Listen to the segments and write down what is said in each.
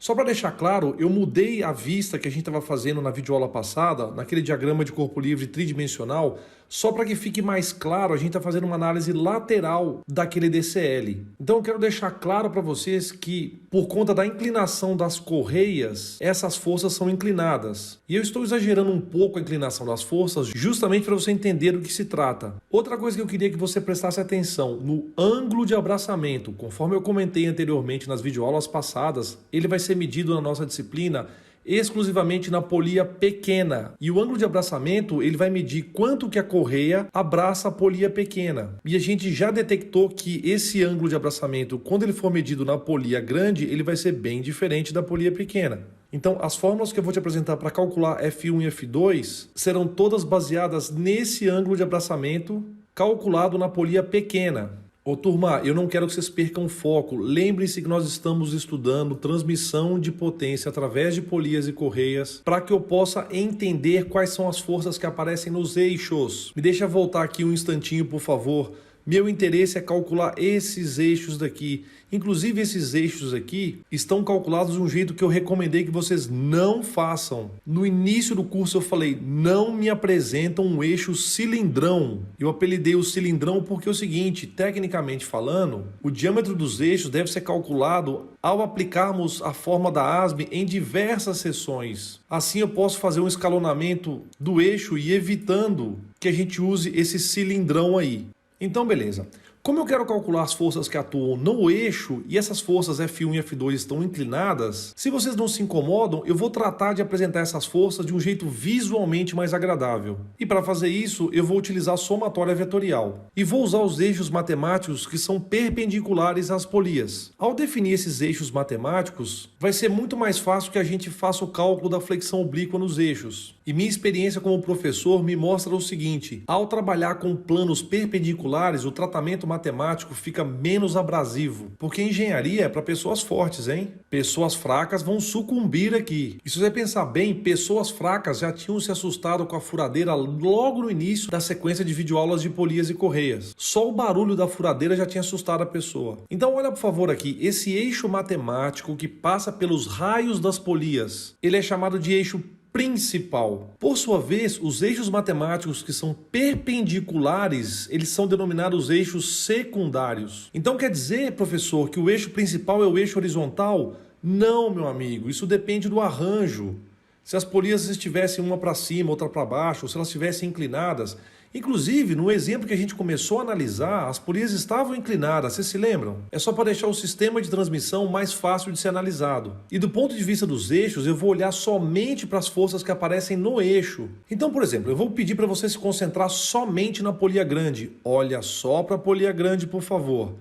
Só para deixar claro, eu mudei a vista que a gente estava fazendo na videoaula passada, naquele diagrama de corpo livre tridimensional, só para que fique mais claro, a gente está fazendo uma análise lateral daquele DCL. Então eu quero deixar claro para vocês que, por conta da inclinação das correias, essas forças são inclinadas. E eu estou exagerando um pouco a inclinação das forças, justamente para você entender do que se trata. Outra coisa que eu queria que você prestasse atenção, no ângulo de abraçamento, conforme eu comentei anteriormente nas videoaulas passadas, ele vai ser medido na nossa disciplina exclusivamente na polia pequena. E o ângulo de abraçamento, ele vai medir quanto que a correia abraça a polia pequena. E a gente já detectou que esse ângulo de abraçamento, quando ele for medido na polia grande, ele vai ser bem diferente da polia pequena. Então, as fórmulas que eu vou te apresentar para calcular F1 e F2 serão todas baseadas nesse ângulo de abraçamento calculado na polia pequena. Ô turma, eu não quero que vocês percam o foco. Lembrem-se que nós estamos estudando transmissão de potência através de polias e correias para que eu possa entender quais são as forças que aparecem nos eixos. Me deixa voltar aqui um instantinho, por favor. Meu interesse é calcular esses eixos daqui. Inclusive, esses eixos aqui estão calculados de um jeito que eu recomendei que vocês não façam. No início do curso eu falei, não me apresentam um eixo cilindrão. Eu apelidei o cilindrão porque é o seguinte, tecnicamente falando, o diâmetro dos eixos deve ser calculado ao aplicarmos a forma da ASME em diversas seções. Assim eu posso fazer um escalonamento do eixo e evitando que a gente use esse cilindrão aí. Então, beleza. Como eu quero calcular as forças que atuam no eixo e essas forças F1 e F2 estão inclinadas, se vocês não se incomodam, eu vou tratar de apresentar essas forças de um jeito visualmente mais agradável. E para fazer isso, eu vou utilizar a somatória vetorial. E vou usar os eixos matemáticos que são perpendiculares às polias. Ao definir esses eixos matemáticos, vai ser muito mais fácil que a gente faça o cálculo da flexão oblíqua nos eixos. E minha experiência como professor me mostra o seguinte, ao trabalhar com planos perpendiculares, o tratamento matemático fica menos abrasivo, porque engenharia é para pessoas fortes, hein? Pessoas fracas vão sucumbir aqui. E se você pensar bem, pessoas fracas já tinham se assustado com a furadeira logo no início da sequência de videoaulas de polias e correias. Só o barulho da furadeira já tinha assustado a pessoa. Então olha por favor aqui, esse eixo matemático que passa pelos raios das polias, ele é chamado de eixo principal. Por sua vez, os eixos matemáticos que são perpendiculares, eles são denominados eixos secundários. Então quer dizer, professor, que o eixo principal é o eixo horizontal? Não, meu amigo, isso depende do arranjo. Se as polias estivessem uma para cima, outra para baixo, ou se elas estivessem inclinadas. Inclusive, no exemplo que a gente começou a analisar, as polias estavam inclinadas, vocês se lembram? É só para deixar o sistema de transmissão mais fácil de ser analisado. E do ponto de vista dos eixos, eu vou olhar somente para as forças que aparecem no eixo. Então, por exemplo, eu vou pedir para você se concentrar somente na polia grande. Olha só para a polia grande, por favor.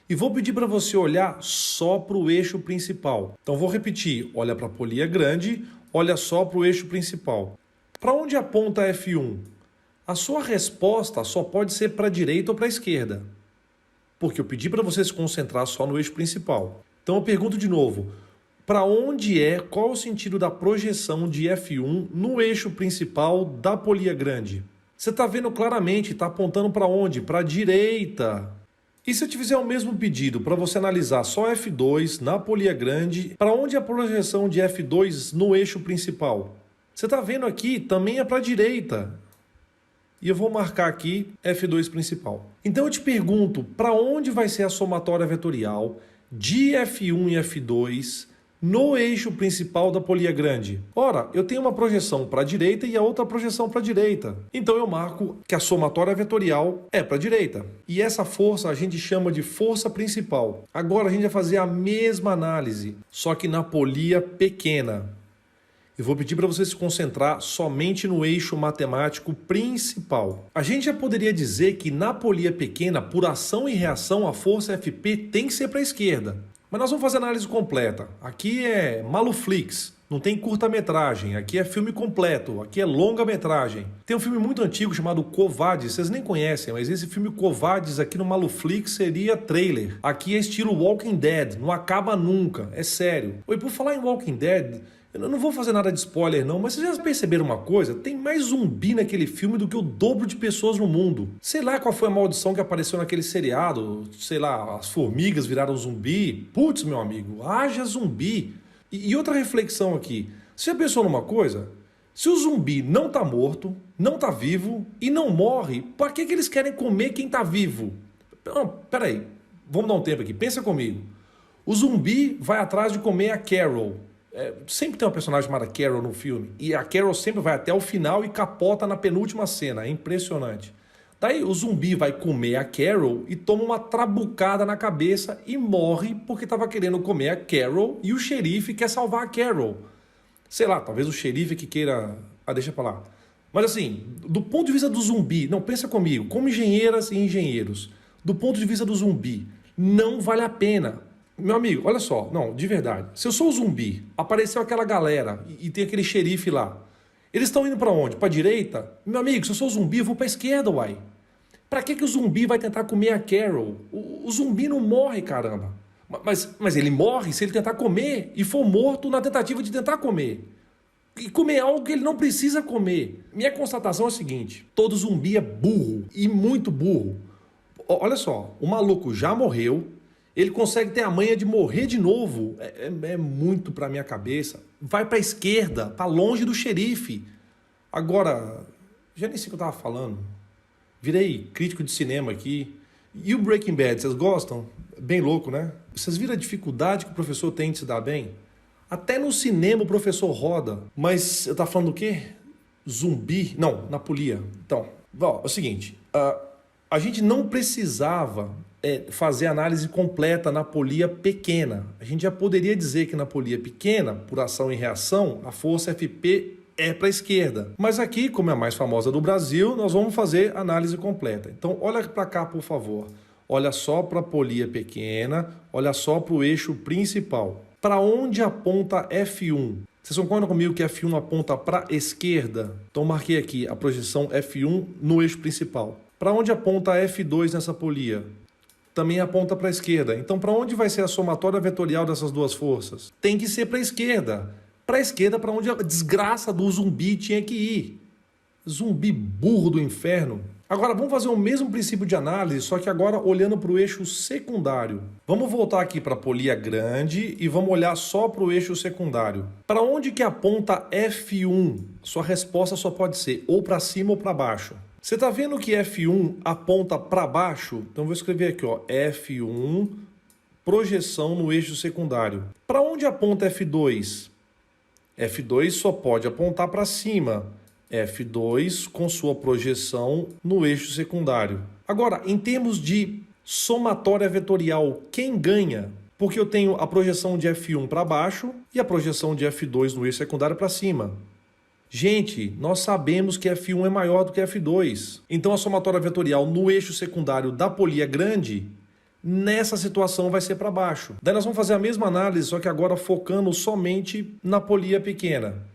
E vou pedir para você olhar só para o eixo principal. Então, vou repetir. Olha para a polia grande, olha só para o eixo principal. Para onde aponta a F1? A sua resposta só pode ser para a direita ou para a esquerda, porque eu pedi para você se concentrar só no eixo principal. Então eu pergunto de novo, para onde qual o sentido da projeção de F1 no eixo principal da polia grande? Você está vendo claramente, está apontando para onde? Para a direita. E se eu te fizer o mesmo pedido para você analisar só F2 na polia grande, para onde é a projeção de F2 no eixo principal? Você está vendo aqui, também é para a direita. E eu vou marcar aqui F2 principal. Então eu te pergunto, para onde vai ser a somatória vetorial de F1 e F2 no eixo principal da polia grande? Ora, eu tenho uma projeção para a direita e a outra projeção para a direita. Então eu marco que a somatória vetorial é para a direita. E essa força a gente chama de força principal. Agora a gente vai fazer a mesma análise, só que na polia pequena. Eu vou pedir para você se concentrar somente no eixo matemático principal. A gente já poderia dizer que na polia pequena, por ação e reação, a força FP tem que ser para a esquerda. Mas nós vamos fazer análise completa. Aqui é Maluflix, não tem curta-metragem. Aqui é filme completo, aqui é longa-metragem. Tem um filme muito antigo chamado Covades, vocês nem conhecem, mas esse filme Covades aqui no Maluflix seria trailer. Aqui é estilo Walking Dead, não acaba nunca, é sério. Oi, por falar em Walking Dead, eu não vou fazer nada de spoiler não, mas vocês já perceberam uma coisa? Tem mais zumbi naquele filme do que o dobro de pessoas no mundo. Sei lá qual foi a maldição que apareceu naquele seriado, sei lá, as formigas viraram zumbi. Putz, meu amigo, haja zumbi. E outra reflexão aqui. Você já pensou numa coisa? Se o zumbi não tá morto, não tá vivo e não morre, para que eles querem comer quem tá vivo? Não, peraí, vamos dar um tempo aqui, pensa comigo. O zumbi vai atrás de comer a Carol. Sempre tem uma personagem chamada Carol no filme. E a Carol sempre vai até o final e capota na penúltima cena. É impressionante. Daí o zumbi vai comer a Carol e toma uma trabucada na cabeça e morre porque estava querendo comer a Carol e o xerife quer salvar a Carol. Sei lá, talvez o xerife que queira... deixa pra lá. Mas assim, do ponto de vista do zumbi... Não, pensa comigo. Como engenheiras e engenheiros. Do ponto de vista do zumbi, não vale a pena. Meu amigo, olha só. Não, de verdade. Se eu sou o zumbi, apareceu aquela galera e tem aquele xerife lá. Eles estão indo pra onde? Pra direita? Meu amigo, se eu sou o zumbi, eu vou pra esquerda, uai. Pra que o zumbi vai tentar comer a Carol? O zumbi não morre, caramba. Mas ele morre se ele tentar comer e for morto na tentativa de tentar comer. E comer algo que ele não precisa comer. Minha constatação é a seguinte: todo zumbi é burro e muito burro. Olha só, o maluco já morreu, ele consegue ter a manha de morrer de novo. É muito pra minha cabeça. Vai pra esquerda, pra longe do xerife. Agora, já nem sei o que eu tava falando. Virei crítico de cinema aqui. E o Breaking Bad, vocês gostam? Bem louco, né? Vocês viram a dificuldade que o professor tem de se dar bem? Até no cinema o professor roda. Mas eu tava falando do quê? Zumbi? Não, na polia. Então, é o seguinte. A gente não precisava fazer análise completa na polia pequena. A gente já poderia dizer que na polia pequena, por ação e reação, a força FP é para a esquerda. Mas aqui, como é a mais famosa do Brasil, nós vamos fazer análise completa. Então, olha para cá, por favor. Olha só para a polia pequena, olha só para o eixo principal. Para onde aponta F1? Vocês concordam comigo que F1 aponta para a esquerda? Então, marquei aqui a projeção F1 no eixo principal. Para onde aponta F2 nessa polia? Também aponta para a esquerda. Então, para onde vai ser a somatória vetorial dessas duas forças? Tem que ser para a esquerda. Para a esquerda, para onde a desgraça do zumbi tinha que ir. Zumbi burro do inferno. Agora, vamos fazer o mesmo princípio de análise, só que agora olhando para o eixo secundário. Vamos voltar aqui para a polia grande e vamos olhar só para o eixo secundário. Para onde que aponta F1? Sua resposta só pode ser ou para cima ou para baixo. Você está vendo que F1 aponta para baixo? Então, vou escrever aqui, ó, F1, projeção no eixo secundário. Para onde aponta F2? F2 só pode apontar para cima. F2 com sua projeção no eixo secundário. Agora, em termos de somatória vetorial, quem ganha? Porque eu tenho a projeção de F1 para baixo e a projeção de F2 no eixo secundário para cima. Gente, nós sabemos que F1 é maior do que F2. Então a somatória vetorial no eixo secundário da polia grande, nessa situação vai ser para baixo. Daí nós vamos fazer a mesma análise, só que agora focando somente na polia pequena.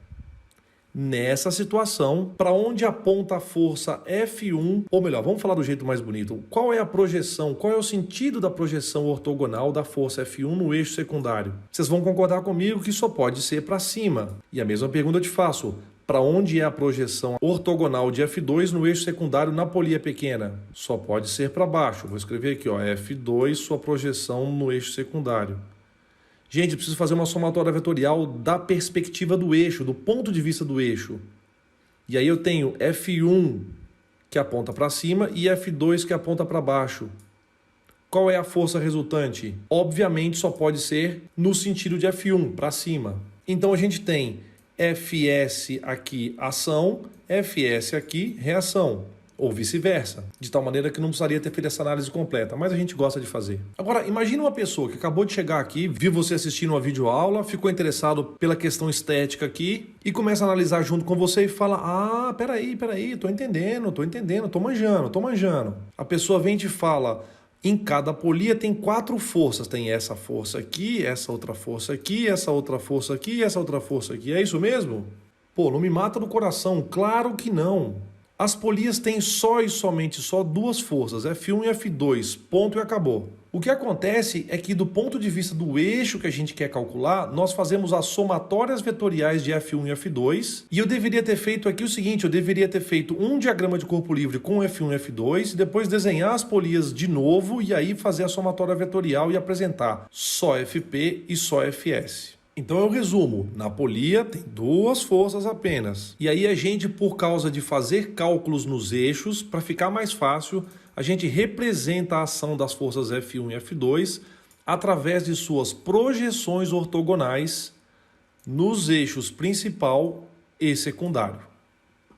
Nessa situação, para onde aponta a força F1, ou melhor, vamos falar do jeito mais bonito. Qual é a projeção, qual é o sentido da projeção ortogonal da força F1 no eixo secundário? Vocês vão concordar comigo que só pode ser para cima. E a mesma pergunta eu te faço. Para onde é a projeção ortogonal de F2 no eixo secundário na polia pequena? Só pode ser para baixo. Vou escrever aqui, ó, F2, sua projeção no eixo secundário. Gente, eu preciso fazer uma somatória vetorial da perspectiva do eixo, do ponto de vista do eixo. E aí eu tenho F1 que aponta para cima e F2 que aponta para baixo. Qual é a força resultante? Obviamente só pode ser no sentido de F1, para cima. Então a gente tem Fs aqui ação, Fs aqui reação, ou vice-versa, de tal maneira que não precisaria ter feito essa análise completa, mas a gente gosta de fazer. Agora, imagine uma pessoa que acabou de chegar aqui, viu você assistindo uma videoaula, ficou interessado pela questão estética aqui e começa a analisar junto com você e fala: peraí, tô entendendo, tô manjando. A pessoa vem e te fala: em cada polia tem 4 forças. Tem essa força aqui, essa outra força aqui, essa outra força aqui e essa outra força aqui. É isso mesmo? Pô, não me mata do coração. Claro que não. As polias têm só e somente 2 forças, F1 e F2, ponto e acabou. O que acontece é que do ponto de vista do eixo que a gente quer calcular, nós fazemos as somatórias vetoriais de F1 e F2, e eu deveria ter feito aqui o seguinte, eu deveria ter feito um diagrama de corpo livre com F1 e F2, e depois desenhar as polias de novo, e aí fazer a somatória vetorial e apresentar só FP e só FS. Então eu resumo, na polia tem duas forças apenas. E aí a gente, por causa de fazer cálculos nos eixos, para ficar mais fácil, a gente representa a ação das forças F1 e F2 através de suas projeções ortogonais nos eixos principal e secundário.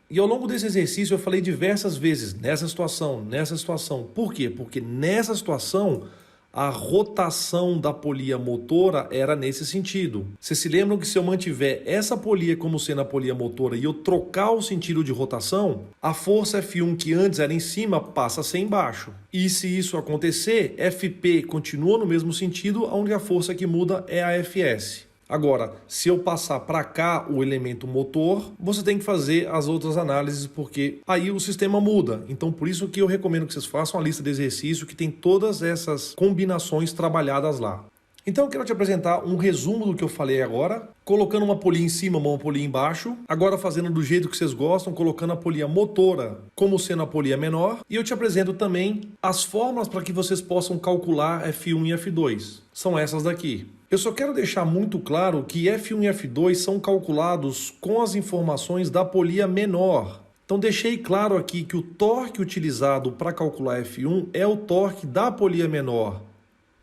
E ao longo desse exercício eu falei diversas vezes nessa situação. Por quê? Porque nessa situação a rotação da polia motora era nesse sentido. Vocês se lembram que se eu mantiver essa polia como sendo a polia motora e eu trocar o sentido de rotação, a força F1 que antes era em cima passa a ser embaixo. E se isso acontecer, FP continua no mesmo sentido, a única força que muda é a FS. Agora, se eu passar para cá o elemento motor, você tem que fazer as outras análises, porque aí o sistema muda. Então, por isso que eu recomendo que vocês façam a lista de exercício que tem todas essas combinações trabalhadas lá. Então, eu quero te apresentar um resumo do que eu falei agora, colocando uma polia em cima, uma polia embaixo, agora fazendo do jeito que vocês gostam, colocando a polia motora como sendo a polia menor, e eu te apresento também as fórmulas para que vocês possam calcular F1 e F2. São essas daqui. Eu só quero deixar muito claro que F1 e F2 são calculados com as informações da polia menor. Então deixei claro aqui que o torque utilizado para calcular F1 é o torque da polia menor.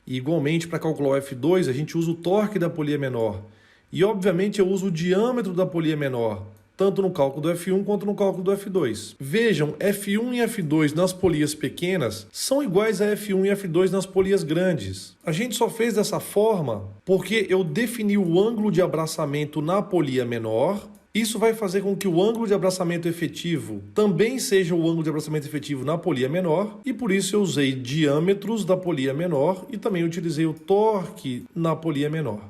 E igualmente para calcular o F2 a gente usa o torque da polia menor. E obviamente eu uso o diâmetro da polia menor, tanto no cálculo do F1 quanto no cálculo do F2. Vejam, F1 e F2 nas polias pequenas são iguais a F1 e F2 nas polias grandes. A gente só fez dessa forma porque eu defini o ângulo de abraçamento na polia menor. Isso vai fazer com que o ângulo de abraçamento efetivo também seja o ângulo de abraçamento efetivo na polia menor, e por isso eu usei diâmetros da polia menor e também utilizei o torque na polia menor.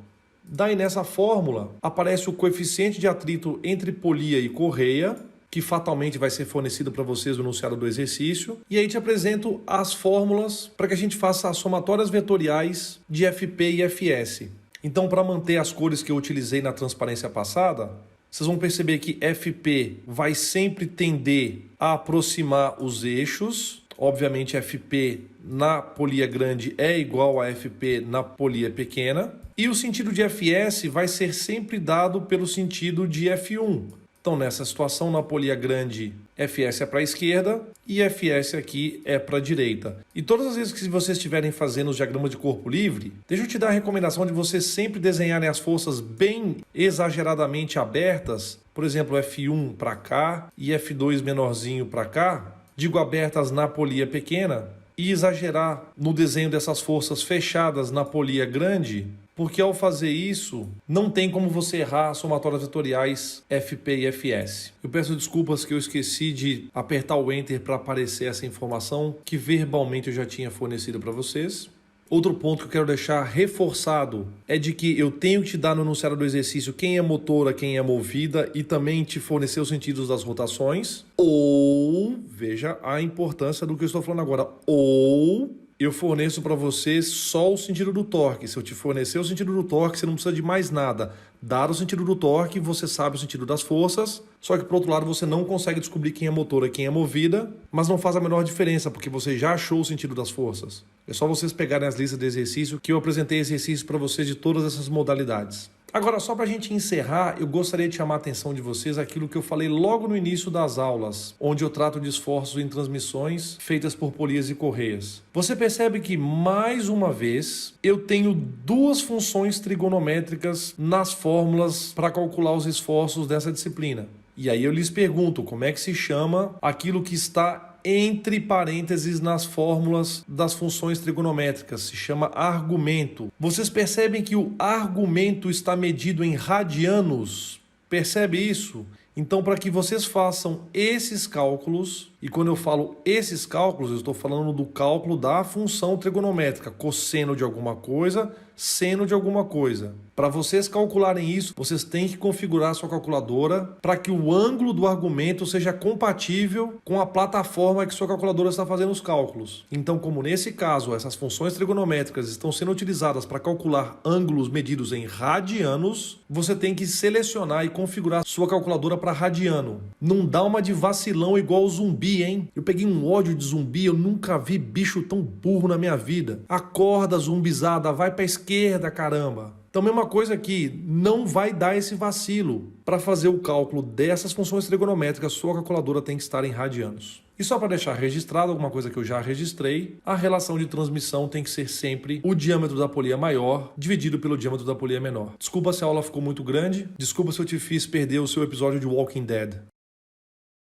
Daí nessa fórmula aparece o coeficiente de atrito entre polia e correia, que fatalmente vai ser fornecido para vocês no enunciado do exercício. E aí te apresento as fórmulas para que a gente faça as somatórias vetoriais de FP e FS. Então, para manter as cores que eu utilizei na transparência passada, vocês vão perceber que FP vai sempre tender a aproximar os eixos. Obviamente, FP na polia grande é igual a FP na polia pequena. E o sentido de FS vai ser sempre dado pelo sentido de F1. Então, nessa situação, na polia grande, FS é para a esquerda e FS aqui é para a direita. E todas as vezes que vocês estiverem fazendo os diagramas de corpo livre, deixa eu te dar a recomendação de vocês sempre desenharem as forças bem exageradamente abertas. Por exemplo, F1 para cá e F2 menorzinho para cá. Digo abertas na polia pequena e exagerar no desenho dessas forças fechadas na polia grande, porque ao fazer isso, não tem como você errar as somatórias vetoriais FP e FS. Eu peço desculpas que eu esqueci de apertar o Enter para aparecer essa informação que verbalmente eu já tinha fornecido para vocês. Outro ponto que eu quero deixar reforçado é de que eu tenho que te dar no enunciado do exercício quem é motora, quem é movida e também te fornecer os sentidos das rotações. Ou, veja a importância do que eu estou falando agora, ou eu forneço para você só o sentido do torque. Se eu te fornecer o sentido do torque, você não precisa de mais nada. Dado o sentido do torque, você sabe o sentido das forças, só que, por outro lado, você não consegue descobrir quem é motora e quem é movida, mas não faz a menor diferença, porque você já achou o sentido das forças. É só vocês pegarem as listas de exercício, que eu apresentei exercícios para vocês de todas essas modalidades. Agora, só para a gente encerrar, eu gostaria de chamar a atenção de vocês aquilo que eu falei logo no início das aulas, onde eu trato de esforços em transmissões feitas por polias e correias. Você percebe que, mais uma vez, eu tenho duas funções trigonométricas nas fórmulas para calcular os esforços dessa disciplina. E aí eu lhes pergunto, como é que se chama aquilo que está entre parênteses nas fórmulas das funções trigonométricas? Se chama argumento. Vocês percebem que o argumento está medido em radianos? Percebe isso? Então, para que vocês façam esses cálculos, e quando eu falo esses cálculos, eu estou falando do cálculo da função trigonométrica, cosseno de alguma coisa, seno de alguma coisa. Para vocês calcularem isso, vocês têm que configurar a sua calculadora para que o ângulo do argumento seja compatível com a plataforma que sua calculadora está fazendo os cálculos. Então, como nesse caso, essas funções trigonométricas estão sendo utilizadas para calcular ângulos medidos em radianos, você tem que selecionar e configurar sua calculadora para radiano. Não dá uma de vacilão igual o zumbi, hein? Eu peguei um ódio de zumbi, eu nunca vi bicho tão burro na minha vida. Acorda, zumbizada, vai para a esquerda, caramba. Então, mesma coisa aqui, não vai dar esse vacilo. Para fazer o cálculo dessas funções trigonométricas, sua calculadora tem que estar em radianos. E só para deixar registrado alguma coisa que eu já registrei, a relação de transmissão tem que ser sempre o diâmetro da polia maior dividido pelo diâmetro da polia menor. Desculpa se a aula ficou muito grande, desculpa se eu te fiz perder o seu episódio de Walking Dead.